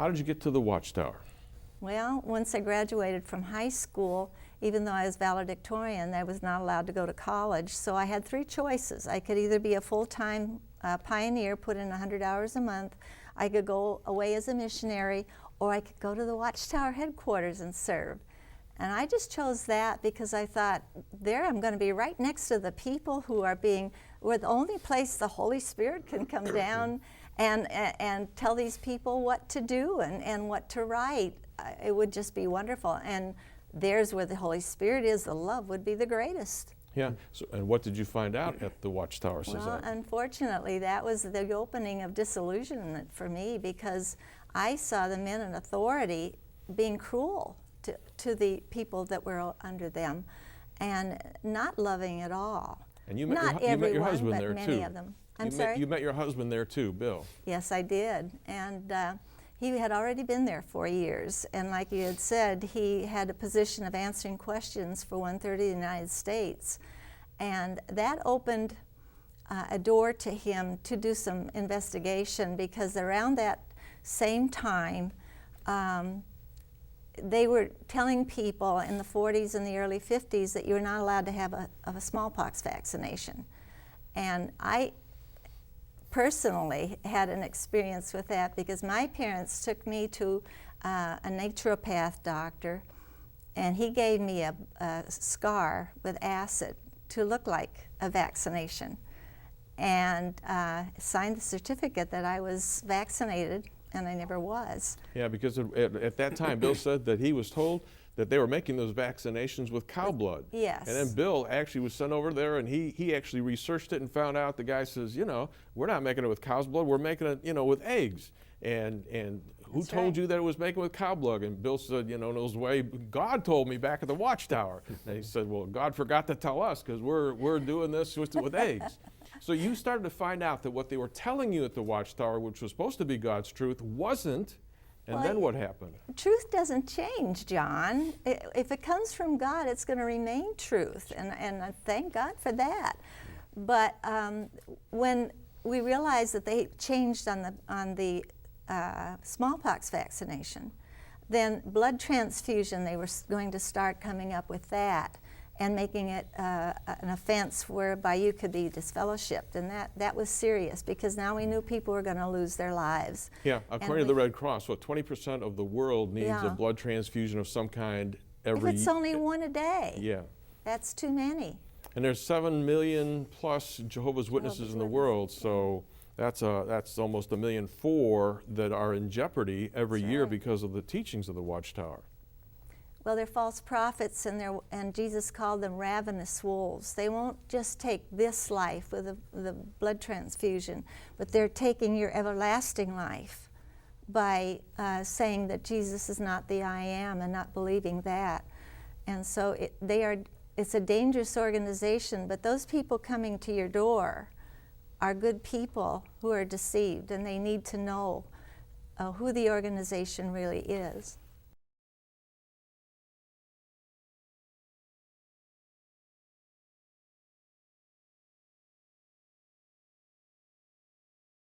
How did you get to the Watchtower? Well, once I graduated from high school, even though I was valedictorian, I was not allowed to go to college. So I had three choices. I could either be a full-time pioneer, put in 100 hours a month, I could go away as a missionary, or I could go to the Watchtower headquarters and serve. And I just chose that because I thought, there I'm going to be right next to the people who are we're the only place the Holy Spirit can come down and tell these people what to do and what to write. It would just be wonderful. And there's where the Holy Spirit is. The love would be the greatest. Yeah. So, and what did you find out at the Watchtower Society? Well, unfortunately, that was the opening of disillusionment for me, because I saw the men in authority being cruel to the people that were under them, and not loving at all. And you met, not you everyone, met your husband but there many too. of them. I'm sorry? You met your husband there too, Bill. Yes, I did. And he had already been there 4 years. And like you had said, he had a position of answering questions for 1/3 of the United States. And that opened a door to him to do some investigation, because around that same time, they were telling people in the 40s and the early 50s that you were not allowed to have a smallpox vaccination. And I personally had an experience with that, because my parents took me to a naturopath doctor, and he gave me a scar with acid to look like a vaccination, and signed the certificate that I was vaccinated, and I never was. Yeah, because at that time, Bill said that he was told that they were making those vaccinations with cow blood. Yes. And then Bill actually was sent over there, and he actually researched it and found out. The guy says, we're not making it with cow's blood, we're making it, with eggs. And who That's told right. you that it was making with cow blood? And Bill said, knows the way, God told me back at the Watchtower. And he said, well, God forgot to tell us, because we're doing this with eggs. So you started to find out that what they were telling you at the Watchtower, which was supposed to be God's truth, wasn't. And Well, then what happened? Truth doesn't change, John. If it comes from God, it's going to remain truth, and I thank God for that. But when we realized that they changed on the smallpox vaccination, then blood transfusion, they were going to start coming up with that and making it an offense whereby you could be disfellowshipped. And that was serious, because now we knew people were going to lose their lives. Yeah, according to the Red Cross, 20% of the world needs Yeah. a blood transfusion of some kind every If it's only one a day, Yeah. that's too many. And there's 7 million plus Jehovah's Witnesses in the world, so that's almost 1.4 million that are in jeopardy every That's year right. because of the teachings of the Watchtower. Well, they're false prophets, and Jesus called them ravenous wolves. They won't just take this life with the blood transfusion, but they're taking your everlasting life by saying that Jesus is not the I am, and not believing that. And so it's a dangerous organization, but those people coming to your door are good people who are deceived, and they need to know who the organization really is.